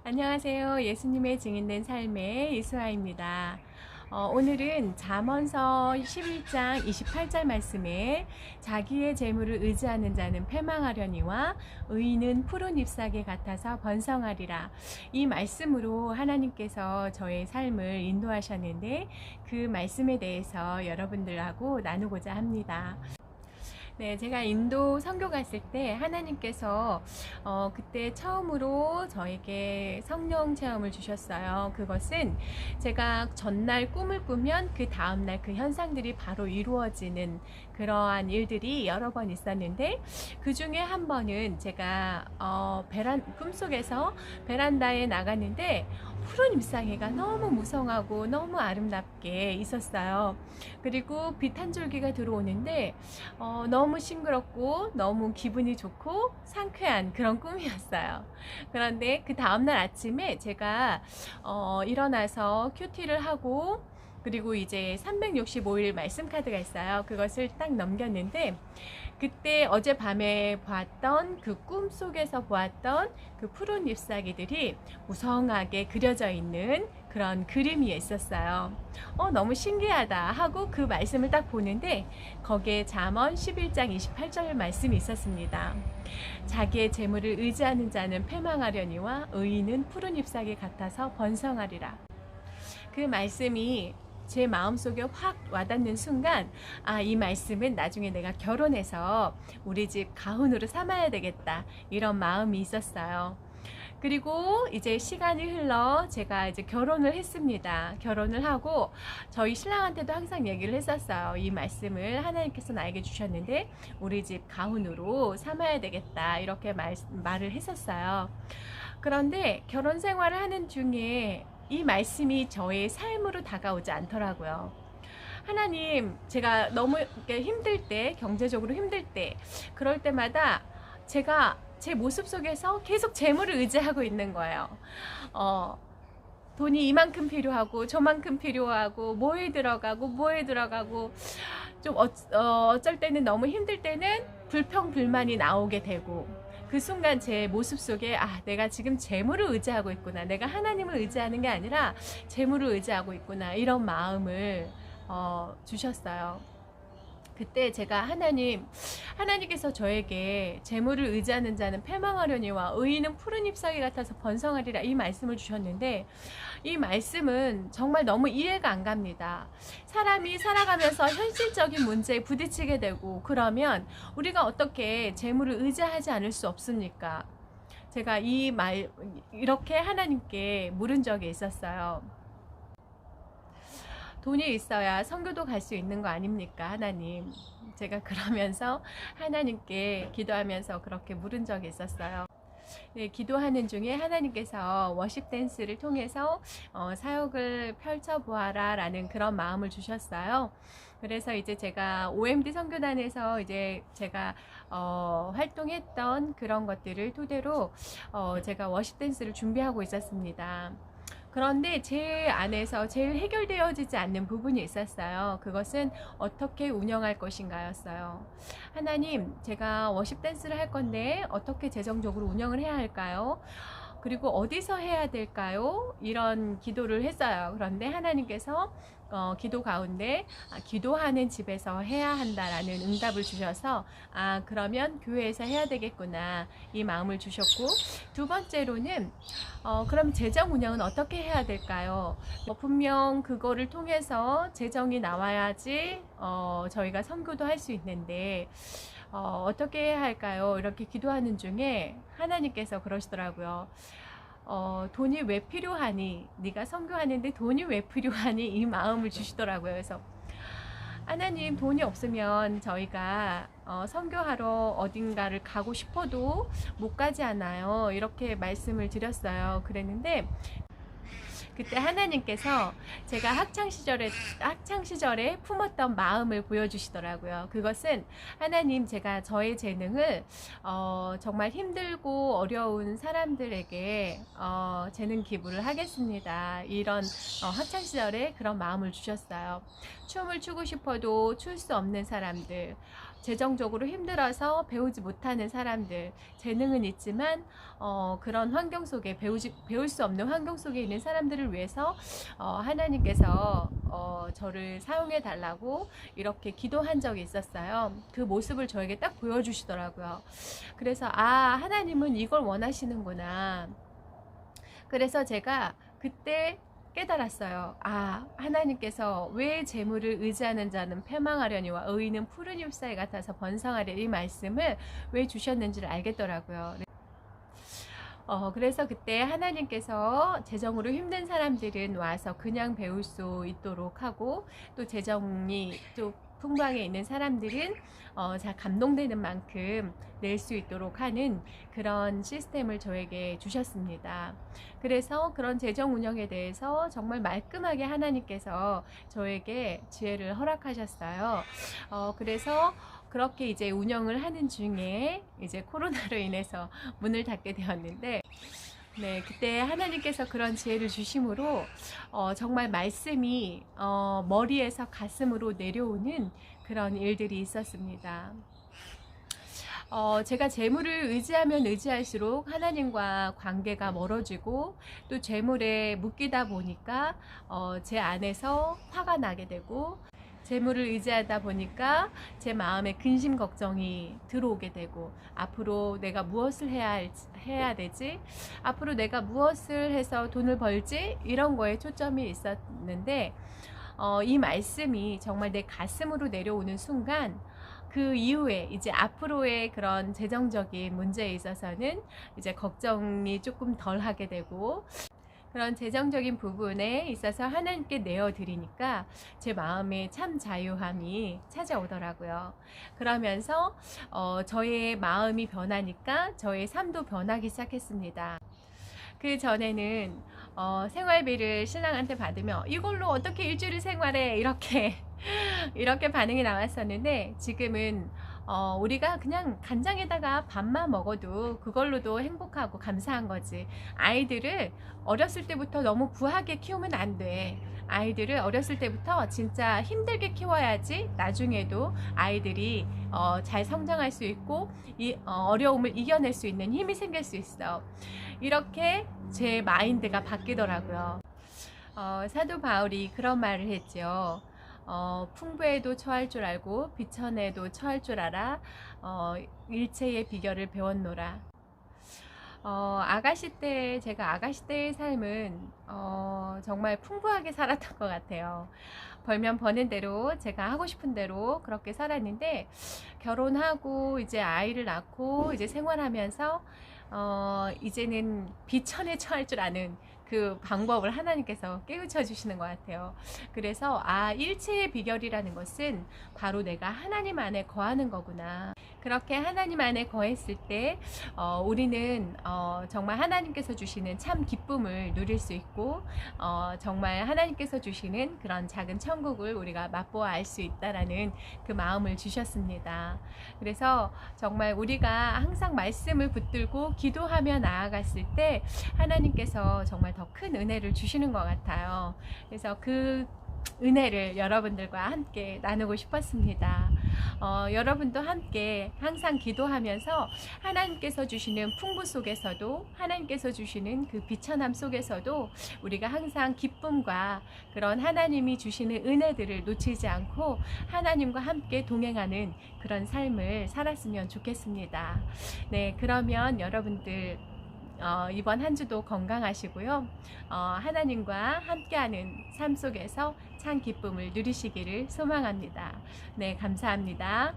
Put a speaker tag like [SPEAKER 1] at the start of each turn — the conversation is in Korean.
[SPEAKER 1] 안녕하세요. 예수님의 증인된 삶의 이수아입니다. 오늘은 잠언서 11장 28절 말씀에 자기의 재물을 의지하는 자는 패망하려니와 의인은 푸른 잎사귀 같아서 번성하리라. 이 말씀으로 하나님께서 저의 삶을 인도하셨는데 그 말씀에 대해서 여러분들하고 나누고자 합니다. 네, 제가 인도 선교 갔을 때 하나님께서 그때 처음으로 저에게 성령 체험을 주셨어요. 그것은 제가 전날 꿈을 꾸면 그 다음날 그 현상들이 바로 이루어지는 그러한 일들이 여러 번 있었는데, 그 중에 한 번은 제가 꿈속에서 베란다에 나갔는데 푸른 잎사귀가 너무 무성하고 너무 아름답게 있었어요. 그리고 빛 한 줄기가 들어오는데 너무 싱그럽고 너무 기분이 좋고 상쾌한 그런 꿈이었어요. 그런데 그 다음날 아침에 제가 일어나서 큐티를 하고, 그리고 이제 365일 말씀 카드가 있어요. 그것을 딱 넘겼는데, 그때 어젯밤에 봤던 그 꿈 속에서 보았던 그 푸른 잎사귀들이 무성하게 그려져 있는 그런 그림이 있었어요. 너무 신기하다 하고 그 말씀을 딱 보는데 거기에 잠언 11장 28절 말씀이 있었습니다. 자기의 재물을 의지하는 자는 패망하려니와 의인은 푸른 잎사귀 같아서 번성하리라. 그 말씀이 제 마음속에 확 와닿는 순간, 이 말씀은 나중에 내가 결혼해서 우리 집 가훈으로 삼아야 되겠다, 이런 마음이 있었어요. 그리고 이제 시간이 흘러 제가 이제 결혼을 했습니다. 결혼을 하고 저희 신랑한테도 항상 얘기를 했었어요. 이 말씀을 하나님께서 나에게 주셨는데 우리 집 가훈으로 삼아야 되겠다, 이렇게 말을 했었어요. 그런데 결혼 생활을 하는 중에 이 말씀이 저의 삶으로 다가오지 않더라고요. 하나님, 제가 너무 힘들 때, 경제적으로 힘들 때, 그럴 때마다 제가 제 모습 속에서 계속 재물을 의지하고 있는 거예요. 돈이 이만큼 필요하고 저만큼 필요하고 뭐에 들어가고 좀 어쩔 때는 너무 힘들 때는 불평불만이 나오게 되고, 그 순간 제 모습 속에 내가 지금 재물을 의지하고 있구나, 내가 하나님을 의지하는 게 아니라 재물을 의지하고 있구나, 이런 마음을 주셨어요. 그때 제가 하나님께서 저에게 재물을 의지하는 자는 패망하려니와 의인은 푸른 잎사귀 같아서 번성하리라, 이 말씀을 주셨는데, 이 말씀은 정말 너무 이해가 안 갑니다. 사람이 살아가면서 현실적인 문제에 부딪히게 되고 그러면 우리가 어떻게 재물을 의지하지 않을 수 없습니까? 제가 이렇게 하나님께 물은 적이 있었어요. 돈이 있어야 선교도 갈 수 있는 거 아닙니까, 하나님? 제가 그러면서 하나님께 기도하면서 그렇게 물은 적이 있었어요. 네, 기도하는 중에 하나님께서 워십 댄스를 통해서 사역을 펼쳐보아라 라는 그런 마음을 주셨어요. 그래서 이제 제가 OMD 선교단에서 이제 제가 활동했던 그런 것들을 토대로 제가 워십 댄스를 준비하고 있었습니다. 그런데 제 안에서 제일 해결되어지지 않는 부분이 있었어요. 그것은 어떻게 운영할 것인가였어요. 하나님, 제가 워십 댄스를 할 건데 어떻게 재정적으로 운영을 해야 할까요? 그리고 어디서 해야 될까요? 이런 기도를 했어요. 그런데 하나님께서 기도 가운데 기도하는 집에서 해야 한다라는 응답을 주셔서 그러면 교회에서 해야 되겠구나, 이 마음을 주셨고, 두 번째로는 그럼 재정 운영은 어떻게 해야 될까요? 분명 그거를 통해서 재정이 나와야지 저희가 선교도 할 수 있는데 어떻게 해야 할까요? 이렇게 기도하는 중에 하나님께서 그러시더라고요. 돈이 왜 필요하니? 네가 선교하는데 돈이 왜 필요하니? 이 마음을 주시더라고요. 그래서 하나님, 돈이 없으면 저희가 선교하러 어딘가를 가고 싶어도 못 가지 않아요, 이렇게 말씀을 드렸어요. 그랬는데 그때 하나님께서 제가 학창시절에 품었던 마음을 보여주시더라고요. 그것은 하나님, 제가 저의 재능을 정말 힘들고 어려운 사람들에게 재능 기부를 하겠습니다, 이런 학창시절에 그런 마음을 주셨어요. 춤을 추고 싶어도 출 수 없는 사람들, 재정적으로 힘들어서 배우지 못하는 사람들, 재능은 있지만 그런 환경 속에 배울 수 없는 환경 속에 있는 사람들을 위해서 하나님께서 저를 사용해 달라고 이렇게 기도한 적이 있었어요. 그 모습을 저에게 딱 보여주시더라고요. 그래서 하나님은 이걸 원하시는구나. 그래서 제가 그때 깨달았어요. 하나님께서 왜 재물을 의지하는 자는 패망하려니와 의인은 푸른 잎사귀 같아서 번성하려, 이 말씀을 왜 주셨는지를 알겠더라고요. 그래서 그때 하나님께서 재정으로 힘든 사람들은 와서 그냥 배울 수 있도록 하고, 또 재정이 또 풍부하게 있는 사람들은 감동되는 만큼 낼 수 있도록 하는 그런 시스템을 저에게 주셨습니다. 그래서 그런 재정 운영에 대해서 정말 말끔하게 하나님께서 저에게 지혜를 허락하셨어요. 그래서 그렇게 이제 운영을 하는 중에 이제 코로나로 인해서 문을 닫게 되었는데, 네, 그때 하나님께서 그런 지혜를 주심으로 정말 말씀이 머리에서 가슴으로 내려오는 그런 일들이 있었습니다. 제가 재물을 의지하면 의지할수록 하나님과 관계가 멀어지고, 또 재물에 묶이다 보니까 제 안에서 화가 나게 되고, 재물을 의지하다 보니까 제 마음에 근심 걱정이 들어오게 되고, 앞으로 내가 무엇을 해야 되지? 앞으로 내가 무엇을 해서 돈을 벌지? 이런 거에 초점이 있었는데, 이 말씀이 정말 내 가슴으로 내려오는 순간, 그 이후에 이제 앞으로의 그런 재정적인 문제에 있어서는 이제 걱정이 조금 덜 하게 되고, 그런 재정적인 부분에 있어서 하나님께 내어드리니까 제 마음에 참 자유함이 찾아오더라고요. 그러면서 저의 마음이 변하니까 저의 삶도 변하기 시작했습니다. 그 전에는 생활비를 신랑한테 받으면 이걸로 어떻게 일주일을 생활해, 이렇게 이렇게 반응이 나왔었는데, 지금은 우리가 그냥 간장에다가 밥만 먹어도 그걸로도 행복하고 감사한 거지. 아이들을 어렸을 때부터 너무 부하게 키우면 안 돼. 아이들을 어렸을 때부터 진짜 힘들게 키워야지 나중에도 아이들이 잘 성장할 수 있고 어려움을 이겨낼 수 있는 힘이 생길 수 있어. 이렇게 제 마인드가 바뀌더라고요. 사도 바울이 그런 말을 했죠. 풍부에도 처할 줄 알고 비천에도 처할 줄 알아. 일체의 비결을 배웠노라. 제가 아가씨 때의 삶은 정말 풍부하게 살았던 것 같아요. 벌면 버는 대로 제가 하고 싶은 대로 그렇게 살았는데, 결혼하고 이제 아이를 낳고 이제 생활하면서 이제는 비천에 처할 줄 아는 그 방법을 하나님께서 깨우쳐 주시는 것 같아요. 그래서 일체의 비결이라는 것은 바로 내가 하나님 안에 거하는 거구나. 그렇게 하나님 안에 거했을 때 우리는 정말 하나님께서 주시는 참 기쁨을 누릴 수 있고, 정말 하나님께서 주시는 그런 작은 천국을 우리가 맛보아 알 수 있다라는 그 마음을 주셨습니다. 그래서 정말 우리가 항상 말씀을 붙들고 기도하며 나아갔을 때 하나님께서 정말 더 큰 은혜를 주시는 것 같아요. 그래서 그 은혜를 여러분들과 함께 나누고 싶었습니다. 여러분도 함께 항상 기도하면서 하나님께서 주시는 풍부 속에서도, 하나님께서 주시는 그 비천함 속에서도 우리가 항상 기쁨과 그런 하나님이 주시는 은혜들을 놓치지 않고 하나님과 함께 동행하는 그런 삶을 살았으면 좋겠습니다. 네, 그러면 여러분들 이번 한 주도 건강하시고요. 하나님과 함께하는 삶 속에서 참 기쁨을 누리시기를 소망합니다. 네, 감사합니다.